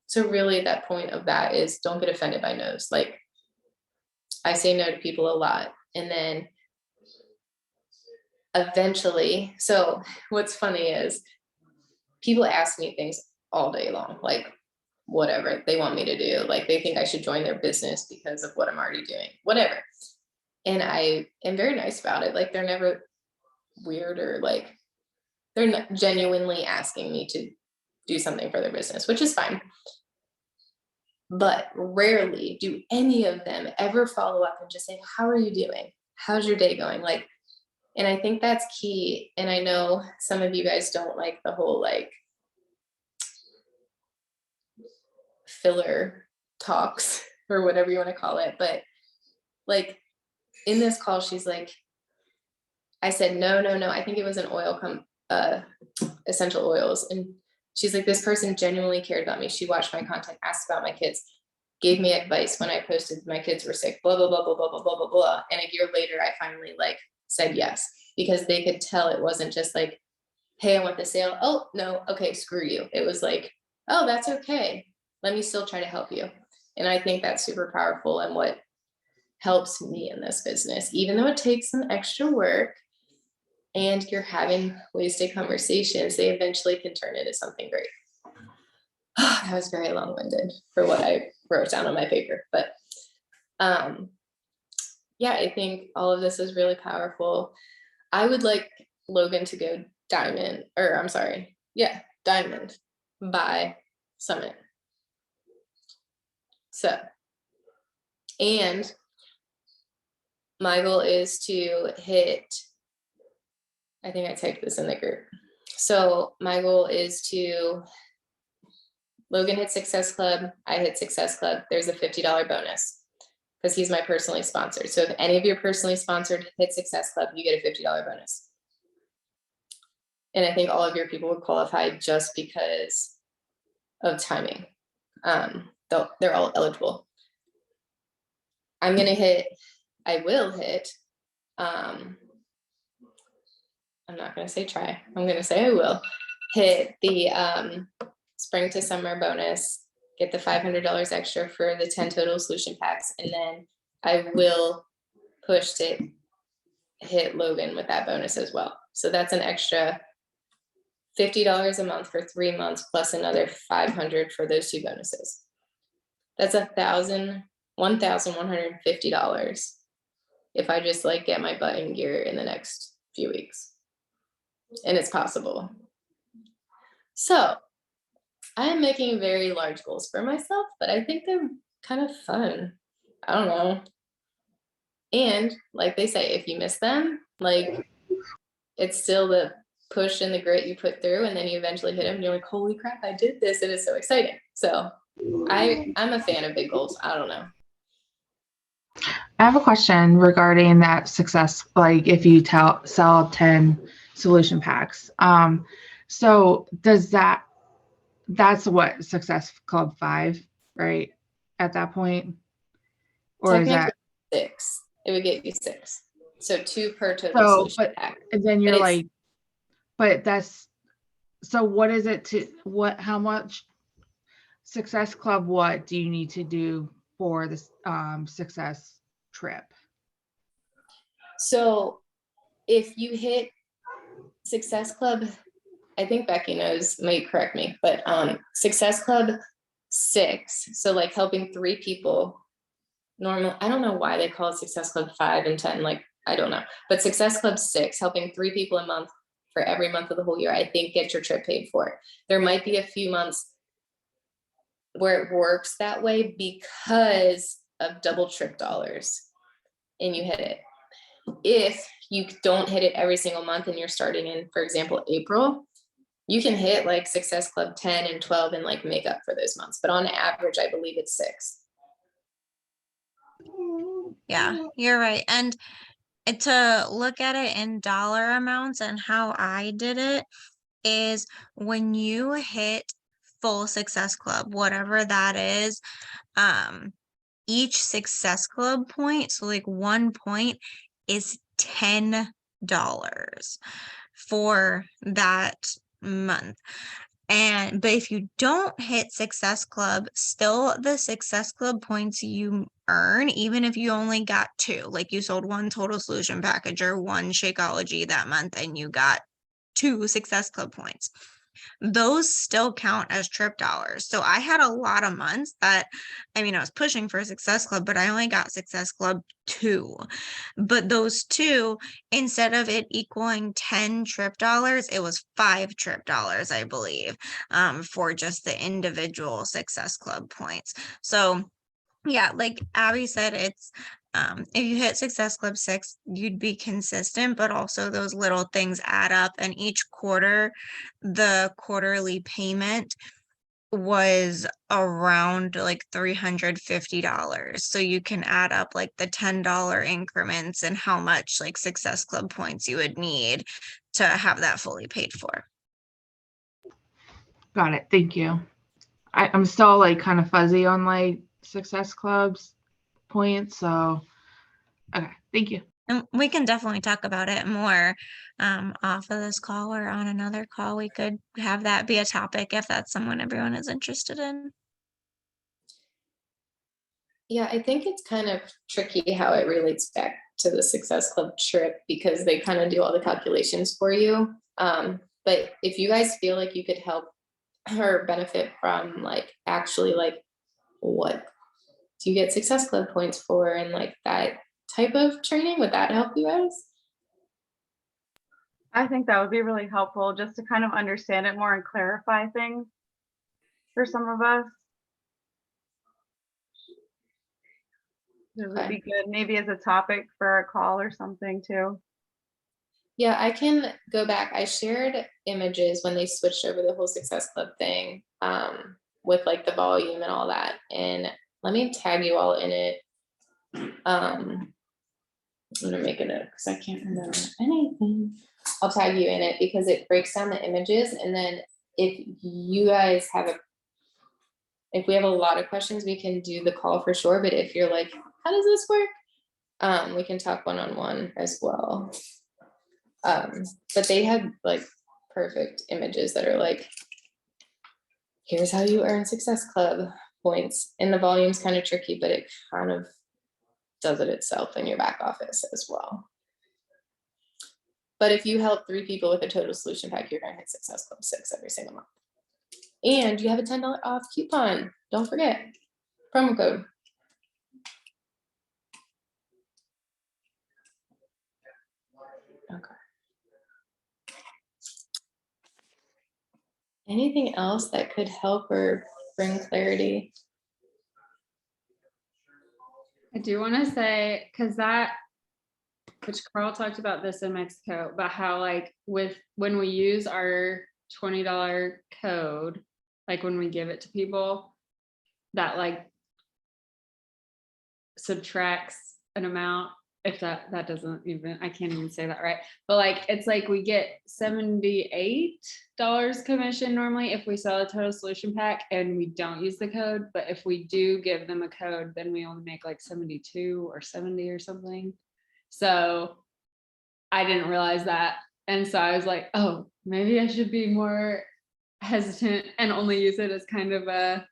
So really that point of that is don't get offended by no's. Like I say no to people a lot. And then eventually, so what's funny is people ask me things all day long, like whatever they want me to do. Like they think I should join their business because of what I'm already doing, whatever. And I am very nice about it. Like they're never weird or like they're not genuinely asking me to do something for their business, which is fine. But rarely do any of them ever follow up and just say, how are you doing? How's your day going? Like, and I think that's key. And I know some of you guys don't like the whole like filler talks or whatever you want to call it. But like in this call, she's like, I said, no. I think it was an essential oils. And she's like, this person genuinely cared about me. She watched my content, asked about my kids, gave me advice when I posted my kids were sick, blah, blah, blah, blah, blah, blah, blah, blah, blah. And a year later, I finally like said yes, because they could tell it wasn't just like, hey, I want the sale. Oh, no. Okay, screw you. It was like, oh, that's okay. Let me still try to help you. And I think that's super powerful and what helps me in this business, even though it takes some extra work and you're having wasted conversations, they eventually can turn into something great. That was very long-winded for what I wrote down on my paper, but yeah, I think all of this is really powerful. I would like Logan to go diamond by Summit. So, and my goal is to hit, I think I typed this in the group. So my goal is to, Logan hit Success Club, I hit Success Club, there's a $50 bonus because he's my personally sponsored. So if any of your personally sponsored hit Success Club, you get a $50 bonus. And I think all of your people would qualify just because of timing. They're all eligible. I will hit, I'm not going to say try, I'm going to say I will hit the spring to summer bonus, get the $500 extra for the 10 total solution packs. And then I will push to hit Logan with that bonus as well. So that's an extra $50 a month for 3 months, plus another $500 for those 2 bonuses. That's $1,150 if I just like get my butt in gear in the next few weeks. And it's possible. So I am making very large goals for myself, but I think they're kind of fun. I don't know. And like they say, if you miss them, like it's still the push and the grit you put through, and then you eventually hit them and you're like, holy crap, I did this. It is so exciting. So I'm a fan of big goals. I don't know. I have a question regarding that success, like if you sell 10 solution packs. So does that's what Success Club 5, right? At that point? Or is that 6? It would get you 6. So 2 per total solution pack. And then you're like, but that's, so what is it how much Success Club, what do you need to do for this success trip? So if you hit Success Club, I think Becky knows, might correct me, but Success Club 6, so like helping 3 people, normal, I don't know why they call it Success Club 5 and 10, like, I don't know, but Success Club 6, helping 3 people a month for every month of the whole year, I think get your trip paid for. There might be a few months where it works that way because of double trip dollars and you hit it. If you don't hit it every single month and you're starting in, for example, April, you can hit like Success Club 10 and 12 and like make up for those months. But on average, I believe it's 6. Yeah, you're right. And to look at it in dollar amounts and how I did it is when you hit full Success Club, whatever that is, each Success Club point, so like 1 point is $10 for that month. But if you don't hit Success Club, still the Success Club points you earn, even if you only got 2, like you sold 1 total solution package or 1 Shakeology that month and you got 2 Success Club points. those still count as trip dollars. So I had a lot of months that, I mean, I was pushing for Success Club, but I only got Success Club 2. But those 2, instead of it equaling 10 trip dollars, it was 5 trip dollars, I believe, for just the individual Success Club points. So yeah, like Abby said, it's if you hit Success Club 6, you'd be consistent, but also those little things add up. And each quarter, the quarterly payment was around like $350. So you can add up like the $10 increments and how much like Success Club points you would need to have that fully paid for. Got it. Thank you. I'm still like kind of fuzzy on like Success Club's points. So, okay. Thank you. And we can definitely talk about it more off of this call or on another call. We could have that be a topic if that's someone everyone is interested in. Yeah, I think it's kind of tricky how it relates back to the Success Club trip because they kind of do all the calculations for you. But if you guys feel like you could help or benefit from like actually like what do you get Success Club points for and like that type of training, would that help you guys? I think that would be really helpful just to kind of understand it more and clarify things for some of us. It would be good, maybe as a topic for a call or something too. Yeah, I can go back. I shared images when they switched over the whole Success Club thing with like the volume and all that. And let me tag you all in it. I'm gonna make a note because I can't remember anything. I'll tag you in it because it breaks down the images. And then if you guys have if we have a lot of questions, we can do the call for sure. But if you're like, how does this work? We can talk one-on-one as well. But they had like perfect images that are like, here's how you earn Success Club points. And the volume's kind of tricky, but it kind of does it itself in your back office as well. But if you help 3 people with a total solution pack, you're gonna hit Success Club 6 every single month. And you have a $10 off coupon. Don't forget, promo code. Okay. Anything else that could help or bring clarity? I do want to say, because which Carl talked about this in Mexico, about how like when we use our $20 code, like when we give it to people, that like subtracts an amount, if that doesn't even, I can't even say that right, but like it's like we get $78 commission normally if we sell a total solution pack and we don't use the code, but if we do give them a code, then we only make like 72 or 70 or something. So I didn't realize that, and so I was like, oh, maybe I should be more hesitant and only use it as kind of a,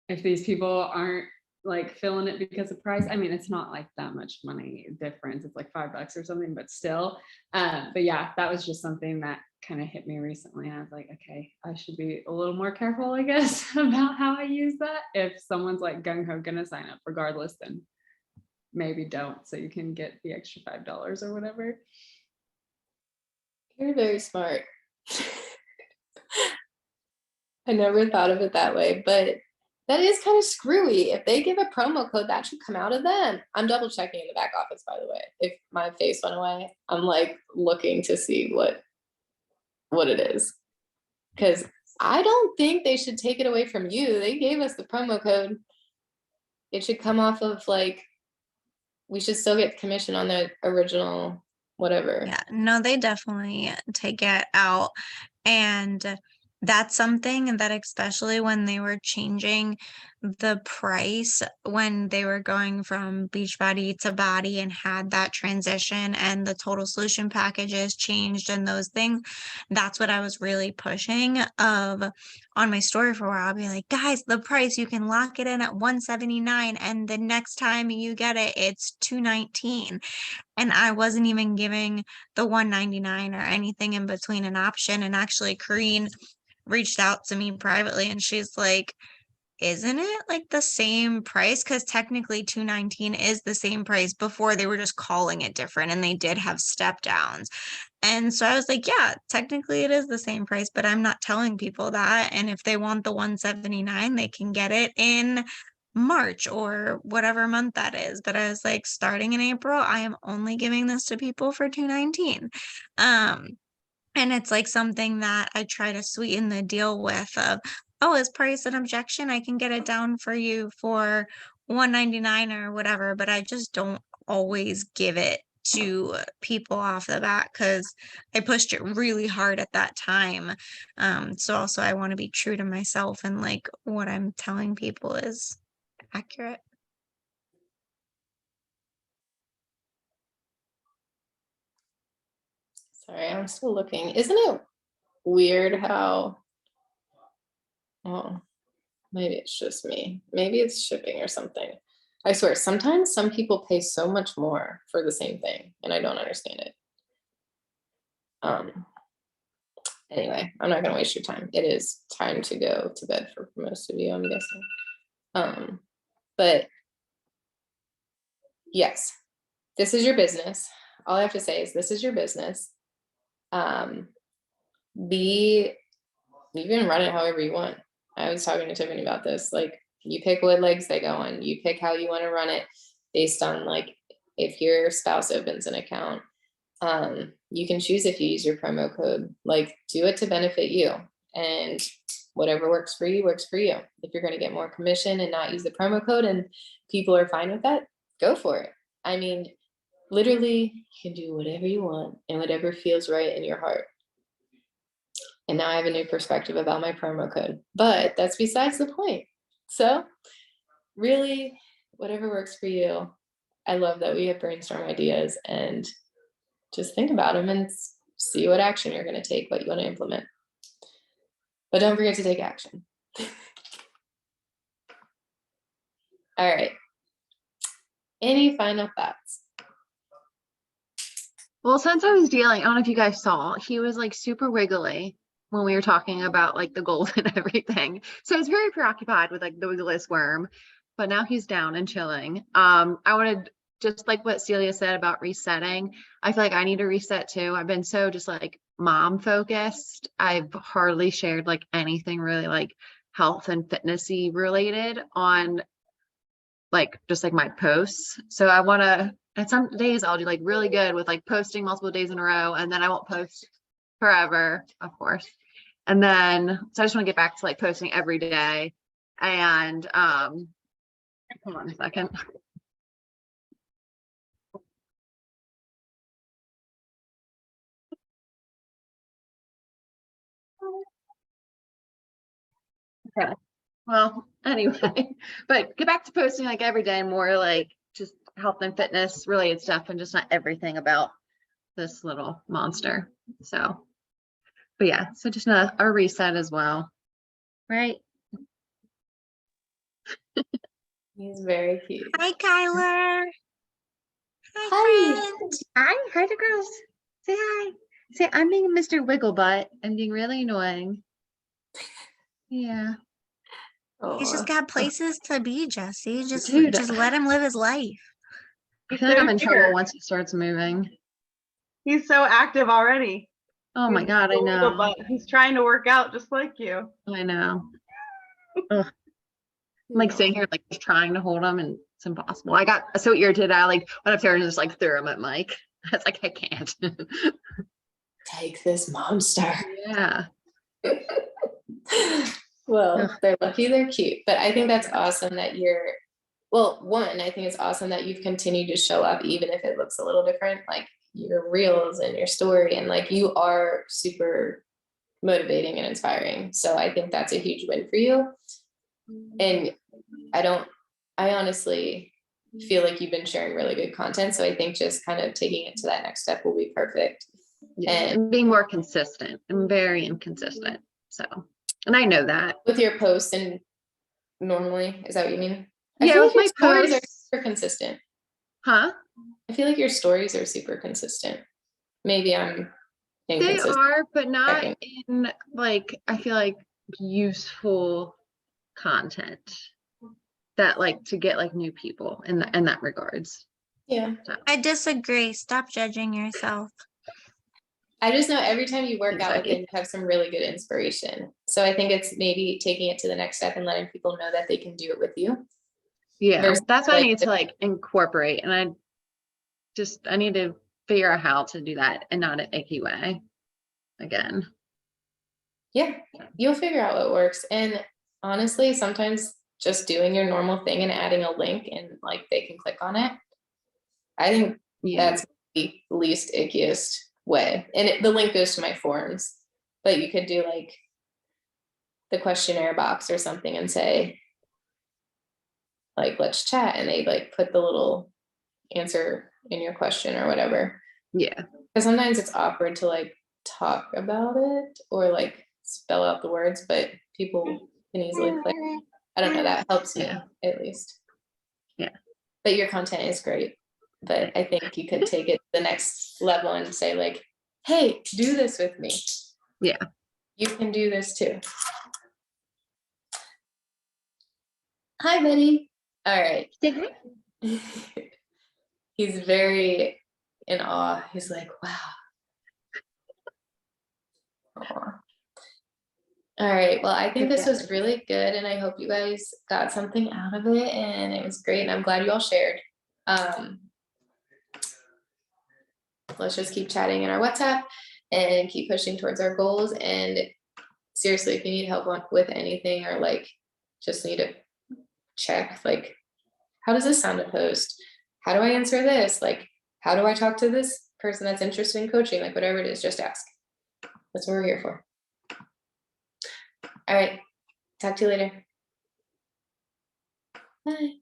if these people aren't like filling it because of price. I mean, it's not like that much money difference. It's like $5 or something, but still. But yeah, that was just something that kind of hit me recently. I was like, okay, I should be a little more careful, I guess, about how I use that. If someone's like gung-ho gonna sign up regardless, then maybe don't, so you can get the extra $5 or whatever. You're very smart. I never thought of it that way, but that is kind of screwy. If they give a promo code, that should come out of them. I'm double checking in the back office, by the way. If my face went away, I'm like looking to see what it is. Because I don't think they should take it away from you. They gave us the promo code. It should come off of like, we should still get commission on the original whatever. Yeah, no, they definitely take it out. And that's something that, especially when they were changing the price, when they were going from Beachbody to Body and had that transition and the total solution packages changed and those things, that's what I was really pushing of on my story for a while. I'll be like, guys, the price, you can lock it in at $179 and the next time you get it, it's $219. And I wasn't even giving the $199 or anything in between an option. And actually, Kareen reached out to me privately and she's like, isn't it like the same price? Because technically 219 is the same price. Before they were just calling it different and they did have step downs. And so I was like, yeah, technically it is the same price, but I'm not telling people that. And if they want the 179, they can get it in March or whatever month that is. But I was like, starting in April, I am only giving this to people for 219. And it's like something that I try to sweeten the deal with of, oh, is price an objection? I can get it down for you for 199 or whatever, but I just don't always give it to people off the bat because I pushed it really hard at that time. So also I want to be true to myself and like what I'm telling people is accurate. Sorry, I'm still looking. Isn't it weird how, oh, maybe it's just me. Maybe it's shipping or something. I swear, sometimes some people pay so much more for the same thing, and I don't understand it. Anyway, I'm not gonna waste your time. It is time to go to bed for most of you, I'm guessing. But yes, this is your business. All I have to say is this is your business. You can run it however you want. I was talking to Tiffany about this. Like, you pick what legs they go on. You pick how you want to run it based on like if your spouse opens an account. You can choose if you use your promo code. Like, do it to benefit you, and whatever works for you works for you. If you're going to get more commission and not use the promo code, and people are fine with that, go for it. I mean, literally, you can do whatever you want and whatever feels right in your heart. And now I have a new perspective about my promo code, but that's besides the point. So really, whatever works for you. I love that we have brainstorm ideas and just think about them and see what action you're going to take, what you want to implement. But don't forget to take action. All right. Any final thoughts? Well, since I was dealing, I don't know if you guys saw, he was like super wiggly when we were talking about like the goals and everything. So I was very preoccupied with like the wiggliest worm, but now he's down and chilling. I wanted, just like what Celia said about resetting, I feel like I need to reset too. I've been so just like mom focused. I've hardly shared like anything really like health and fitnessy related on like just like my posts. So I want to, and some days I'll do like really good with like posting multiple days in a row, and then I won't post forever, of course. And then, so I just want to get back to like posting every day. And hold on a second. Okay. Well, anyway, but get back to posting like every day, more like just health and fitness related stuff and just not everything about this little monster. So, but yeah, so just a reset as well. Right? He's very cute. Hi, Kyler. Hi. Friend. Hi the girls. Say hi. Say I'm being Mr. Wigglebutt and being really annoying. Yeah. He's just got places to be, Jesse. Just Dude. let him live his life. I feel like I'm in Here. trouble once he starts moving. He's so active already. Oh my He's God, I so little, know. but he's trying to work out just like you. I know. Ugh. I'm like sitting here like trying to hold him and it's impossible. I got so irritated. I like went upstairs and just like threw him at Mike. I was like, I can't. Take this, monster. Yeah. Well, Ugh. they're lucky they're cute, but I think that's awesome that you're, well, one, I think it's awesome that you've continued to show up even if it looks a little different, like your reels and your story, and like you are super motivating and inspiring. So I think that's a huge win for you. And I honestly feel like you've been sharing really good content. So I think just kind of taking it to that next step will be perfect. Yeah. And And being more consistent. I'm very inconsistent. So, and I know that. with your posts, and normally, is that what you mean? I Yeah, feel with like your my stories are posts. super consistent. Huh? I feel like your stories are super consistent. Maybe I'm They inconsistent. are, but not Checking. in like, I feel like useful content that like to get like new people in that regards. Yeah. I disagree. Stop judging yourself. I just know every time you work Thanks, out with Becky. it, you have some really good inspiration. So I think it's maybe taking it to the next step and letting people know that they can do it with you. Yeah, Versus, that's what I like, need to like incorporate, and I need to figure out how to do that and not an icky way again. Yeah, you'll figure out what works. And honestly, sometimes just doing your normal thing and adding a link and like they can click on it. I think Yeah, that's the least ickiest way. And the link goes to my forums, but you could do like the questionnaire box or something and say, like, let's chat. And they like put the little answer in your question or whatever. yeah, Because sometimes it's awkward to like talk about it or like spell out the words, but people can easily click. I don't know, that helps me Yeah. at least. Yeah. But your content is great. But I think you could take it to the next level and say like, hey, do this with me. Yeah. You can do this too. Hi, Betty. All right. He's very in awe. He's like, wow. Aw. All right. Well, I think this was really good and I hope you guys got something out of it and it was great and I'm glad you all shared. Let's just keep chatting in our WhatsApp and keep pushing towards our goals. And seriously, if you need help with anything or like just need to check, like, how does this sound to post? How do I answer this? Like, how do I talk to this person that's interested in coaching? Like, whatever it is, just ask. That's what we're here for. All right. Talk to you later. Bye.